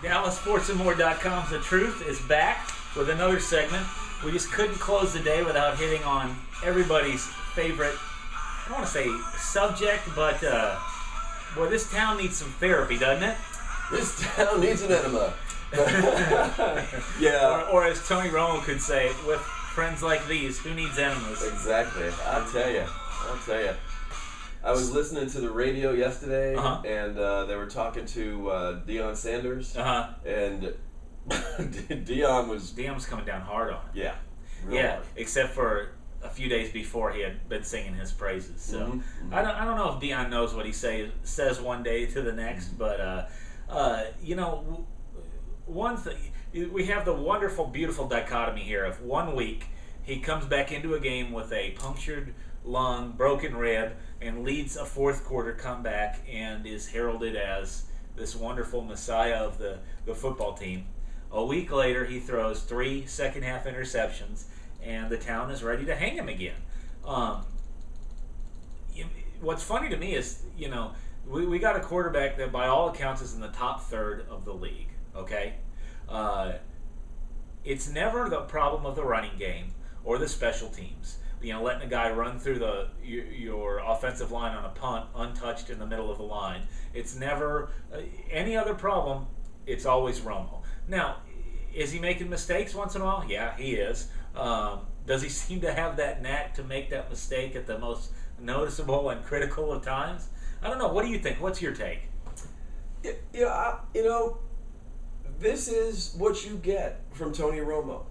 DallasSportsandMore.com's The Truth is back with another segment. We just couldn't close the day without hitting on everybody's favorite, I don't want to say subject, but boy, this town needs some therapy, doesn't it? This town needs an enema. Yeah. Or as Tony Romo could say, with friends like these, who needs enemas? Exactly. I'll tell you. I was listening to the radio yesterday, and they were talking to Deion Sanders, and Deion's coming down hard on it. Yeah. Yeah, hard. Except for a few days before he had been singing his praises. So I don't know if Deion knows what he says one day to the next, but one thing, we have the wonderful, beautiful dichotomy here of 1 week he comes back into a game with a punctured lung, broken rib, and leads a fourth quarter comeback and is heralded as this wonderful messiah of the football team. A week later, he throws 3 second-half interceptions, and the town is ready to hang him again. What's funny to me is, we got a quarterback that by all accounts is in the top third of the league, okay? It's never the problem of the running game or the special teams. Letting a guy run through your offensive line on a punt untouched in the middle of the line. It's never any other problem. It's always Romo. Now, is he making mistakes once in a while? Yeah, he is. Does he seem to have that knack to make that mistake at the most noticeable and critical of times? I don't know. What do you think? What's your take? This is what you get from Tony Romo,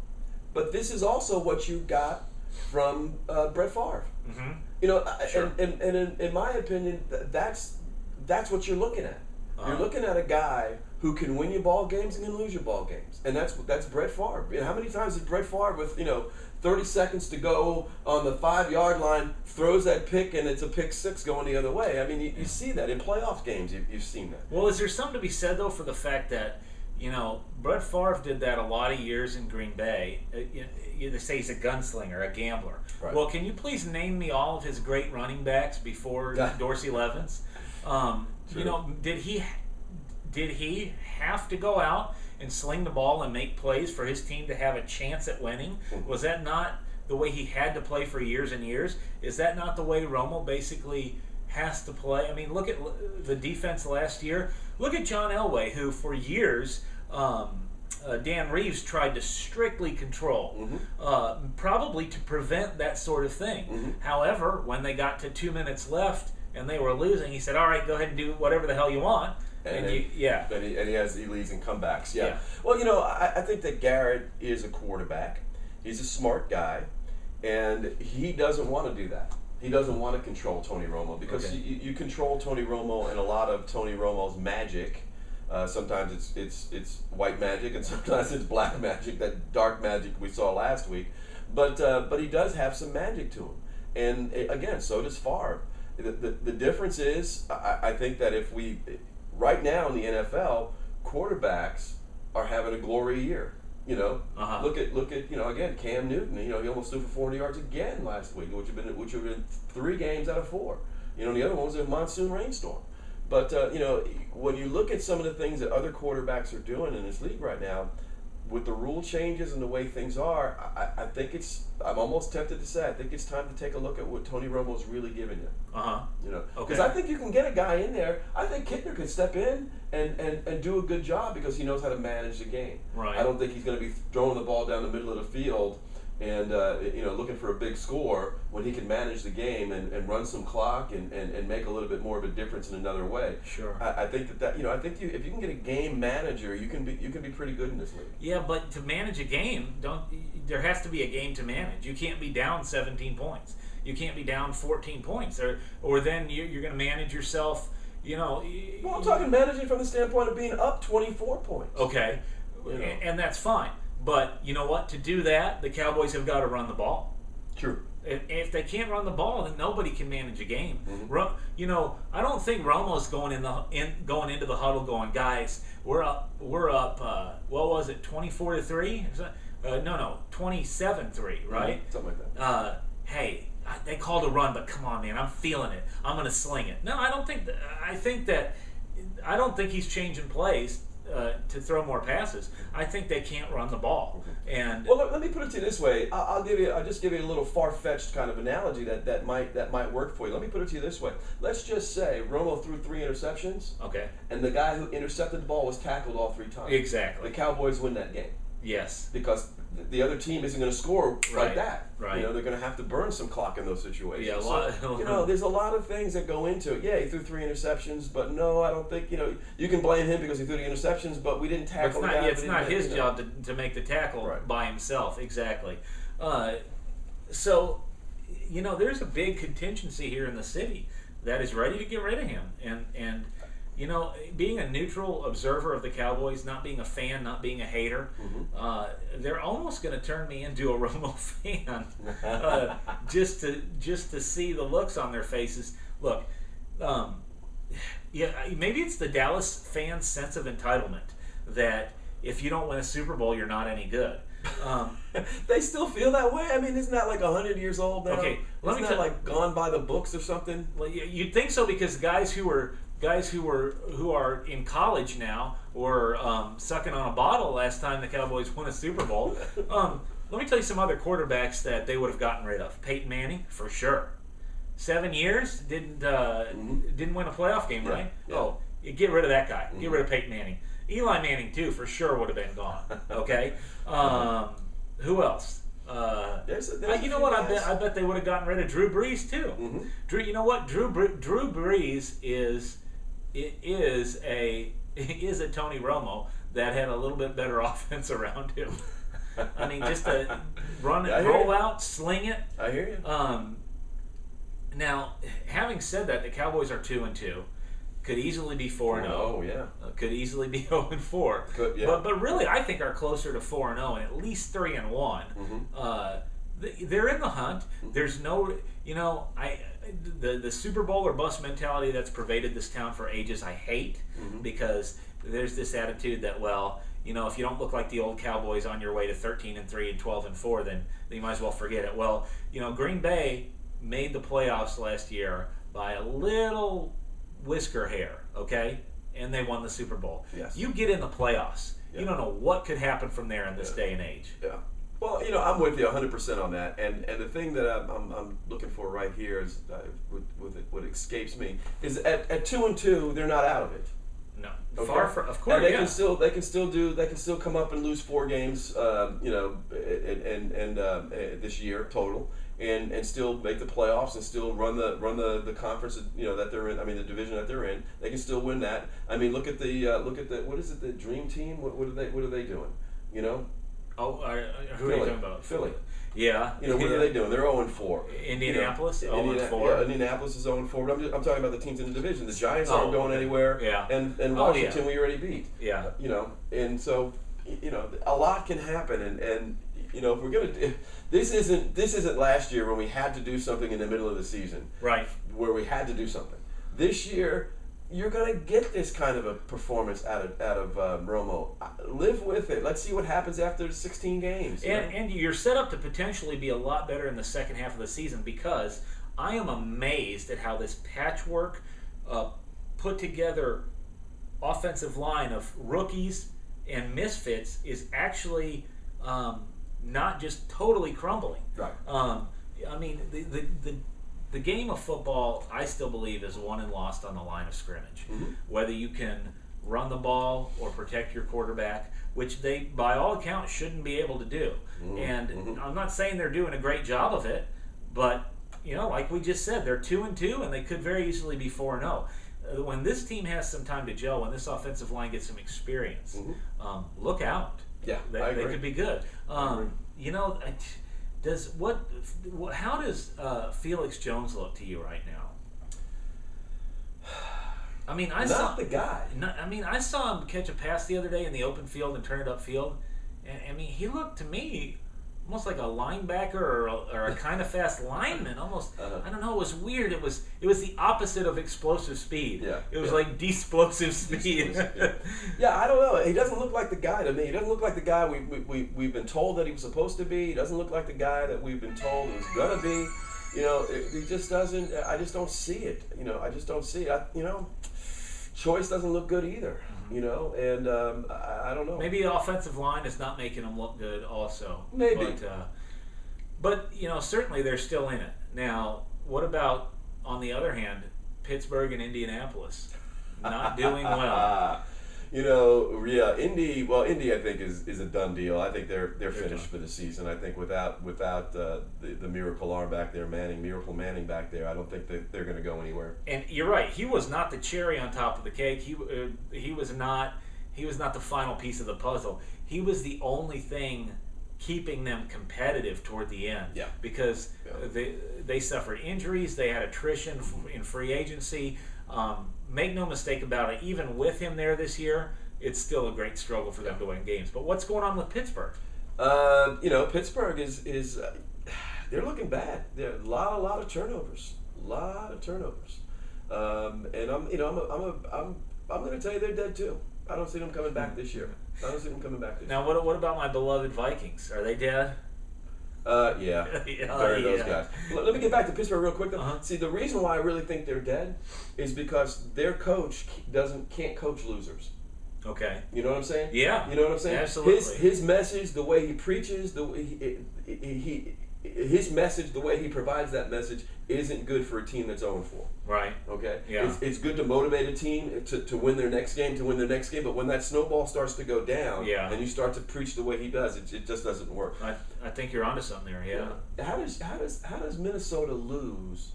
but this is also what you got from Brett Favre. Sure. And in my opinion, that's what you're looking at. You're looking at a guy who can win you ball games and can lose your ball games, and that's Brett Favre. How many times did Brett Favre, with 30 seconds to go on the 5-yard line, throws that pick and it's a pick six going the other way? I mean, you see that in playoff games. You've seen that. Well, is there something to be said though for the fact that Brett Favre did that a lot of years in Green Bay? They say he's a gunslinger, a gambler. Right. Well, can you please name me all of his great running backs before Dorsey Levens? Did he have to go out and sling the ball and make plays for his team to have a chance at winning? Was that not the way he had to play for years and years? Is that not the way Romo basically has to play? I mean, look at the defense last year. Look at John Elway, who for years Dan Reeves tried to strictly control, probably to prevent that sort of thing. However, when they got to 2 minutes left and they were losing, he said, all right, go ahead and do whatever the hell you want. And he leads in comebacks. Yeah. Well, I think that Garrett is a quarterback. He's a smart guy, and he doesn't want to do that. He doesn't want to control Tony Romo because you control Tony Romo and a lot of Tony Romo's magic. Sometimes it's white magic and sometimes it's black magic, that dark magic we saw last week. But he does have some magic to him, and again, so does Favre. The difference is, I think that right now in the NFL, quarterbacks are having a glory year. Look at again, Cam Newton. He almost threw for 400 yards again last week, which have been 3 games out of 4. The other one was a monsoon rainstorm. But when you look at some of the things that other quarterbacks are doing in this league right now, with the rule changes and the way things are, I think I'm almost tempted to say, I think it's time to take a look at what Tony Romo's really giving you. Because I think you can get a guy in there. I think Kittner can step in and do a good job because he knows how to manage the game. Right. I don't think he's going to be throwing the ball down the middle of the field and looking for a big score when he can manage the game and run some clock and make a little bit more of a difference in another way. Sure. I think that I think if you can get a game manager, you can be pretty good in this league. Yeah, but to manage a game, there has to be a game to manage. You can't be down 17 points. You can't be down 14 points, or then you're going to manage yourself. Well, I'm talking managing from the standpoint of being up 24 points. Okay, and that's fine. But you know what? To do that, the Cowboys have got to run the ball. True. If they can't run the ball, then nobody can manage a game. I don't think Romo's going into the huddle going, guys, we're up. What was it? 24-3? No, 27-3, right? Something like that. Hey, they called a run, but come on, man, I'm feeling it. I'm going to sling it. No, I don't think that. I don't think he's changing plays to throw more passes. I think they can't run the ball. And well, let me put it to you this way. I'll just give you a little far-fetched kind of analogy that might work for you. Let me put it to you this way. Let's just say Romo threw 3 interceptions. Okay. And the guy who intercepted the ball was tackled all 3 times. Exactly. The Cowboys win that game. Yes. Because the other team isn't going to score like that. Right. They're going to have to burn some clock in those situations. Yeah, there's a lot of things that go into it. Yeah, he threw 3 interceptions, but no, I don't think, you can blame him because he threw the interceptions, but we didn't tackle the guy. It's not his job to make the tackle by himself. Exactly. So, there's a big contingency here in the city that is ready to get rid of him. And being a neutral observer of the Cowboys, not being a fan, not being a hater, they're almost going to turn me into a Romo fan, just to see the looks on their faces. Look, maybe it's the Dallas fans' sense of entitlement that if you don't win a Super Bowl, you're not any good. They still feel that way. I mean, isn't that like 100 years old now? Okay, isn't that like gone by the books or something? Well, you'd think so, because guys who are in college now were sucking on a bottle last time the Cowboys won a Super Bowl. Let me tell you some other quarterbacks that they would have gotten rid of. Peyton Manning, for sure. 7 years, didn't win a playoff game, right? Yeah. Oh, get rid of that guy. Get rid of Peyton Manning. Eli Manning too, for sure, would have been gone. Okay. Who else? You know what? I bet they would have gotten rid of Drew Brees too. Drew, you know what? Drew Brees is a Tony Romo that had a little bit better offense around him. I mean, just to run it, roll out, sling it. I hear you. Now, having said that, the Cowboys are 2-2. Could easily be 4-0. Oh yeah. Could easily be 0-4. Could, yeah. But really, I think are closer to 4-0 and at least 3-1. They're in the hunt. There's no, the Super Bowl or bust mentality that's pervaded this town for ages. I hate because there's this attitude that, well, if you don't look like the old Cowboys on your way to 13-3 and 12-4, then you might as well forget it. Well, Green Bay made the playoffs last year by a little whisker hair, okay? And they won the Super Bowl. Yes. You get in the playoffs. Yeah. You don't know what could happen from there in this day and age. Yeah. Well, I'm with you 100% on that. And the thing that I'm looking for right here is what escapes me is at 2-2 they're not out of it. No. Okay? Far from, of course. And they can still come up and lose 4 games this year total. And still make the playoffs and still run the conference that they're in. I mean the division that they're in. They can still win that. I mean look at the what is it, the Dream Team? What are they doing? Oh, who Philly. are you talking about? Philly. Yeah. What are they doing? They're 0-4. Indianapolis 0-4. Yeah, Indianapolis is 0-4. But I'm talking about the teams in the division. The Giants aren't going anywhere. Yeah. And Washington we already beat. Yeah. And so a lot can happen and if we're gonna this isn't last year when we had to do something in the middle of the season, right? Where we had to do something. This year, you're gonna get this kind of a performance out of Romo. Live with it. Let's see what happens after 16 games. And you're set up to potentially be a lot better in the second half of the season, because I am amazed at how this patchwork, put together offensive line of rookies and misfits is actually. Not just totally crumbling. Right. I mean, the game of football, I still believe, is won and lost on the line of scrimmage. Whether you can run the ball or protect your quarterback, which they, by all accounts, shouldn't be able to do. And I'm not saying they're doing a great job of it, but like we just said, they're 2-2, and they could very easily be 4-0. When this team has some time to gel, when this offensive line gets some experience, look out. Yeah, they could be good. How does Felix Jones look to you right now? I mean, I saw the guy. I saw him catch a pass the other day in the open field and turn it upfield, and I mean, he looked to me almost like a linebacker or a kind of fast lineman. Almost, I don't know. It was weird. It was the opposite of explosive speed. Yeah, it was like de-explosive speed. Yeah, I don't know. He doesn't look like the guy to me. He doesn't look like the guy we've been told that he was supposed to be. He doesn't look like the guy that we've been told he was gonna be. He just doesn't. I just don't see it. I just don't see it. choice doesn't look good either. You know, and I don't know. Maybe the offensive line is not making them look good also. Maybe. But you know, certainly they're still in it. Now, what about, on the other hand, Pittsburgh and Indianapolis? Not doing well. You know, yeah, Indy. Well, Indy, I think is a done deal. I think they're finished for the season. I think without the miracle arm back there, Miracle Manning back there, I don't think that they're going to go anywhere. And you're right. He was not the cherry on top of the cake. He was not the final piece of the puzzle. He was the only thing keeping them competitive toward the end. Yeah. Because they suffered injuries. They had attrition in free agency. Make no mistake about it, even with him there this year, it's still a great struggle for them to win games. But what's going on with Pittsburgh? You know, Pittsburgh is they're looking bad. There are a lot of turnovers. And I'm going to tell you they're dead too. I don't see them coming back this year. Now, what about my beloved Vikings? Are they dead? Yeah. Bury those guys. Let me get back to Pittsburgh real quick, though. See, the reason why I really think they're dead is because their coach can't coach losers. Okay. You know what I'm saying? Yeah. You know what I'm saying? Absolutely. His message, the way he preaches, the way his message, the way he provides that message, isn't good for a team that's 0-4. Right. Okay. Yeah. It's good to motivate a team to win their next game, but when that snowball starts to go down, and you start to preach the way he does, it just doesn't work. I think you're onto something there. Yeah. How does Minnesota lose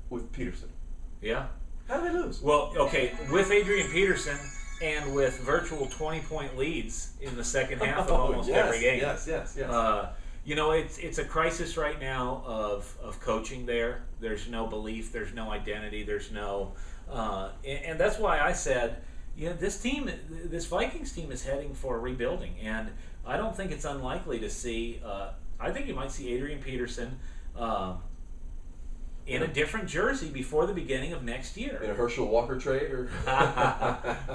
with Peterson? Yeah. How do they lose? Well, okay, with Adrian Peterson and with virtual 20-point leads in the second half of almost every game. Yes. You know, it's a crisis right now of coaching there. There's no belief. There's no identity. There's no... and that's why I said, you know, this Vikings team is heading for rebuilding. And I don't think it's unlikely to see... I think you might see Adrian Peterson in a different jersey before the beginning of next year. In a Herschel Walker trade? Or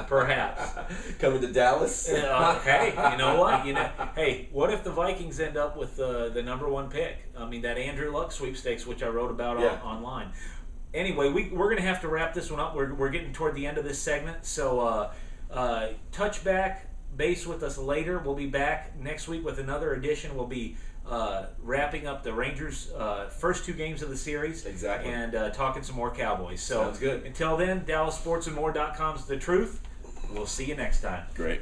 Perhaps. Coming to Dallas? Hey, you know what? Hey, what if the Vikings end up with the number one pick? I mean, that Andrew Luck sweepstakes, which I wrote about online. Anyway, we're going to have to wrap this one up. We're getting toward the end of this segment. So touch base with us later. We'll be back next week with another edition. We'll be wrapping up the Rangers' first two games of the series. Exactly. And talking some more Cowboys. So sounds good. Until then, DallasSportsandMore.com's the truth. We'll see you next time. Great.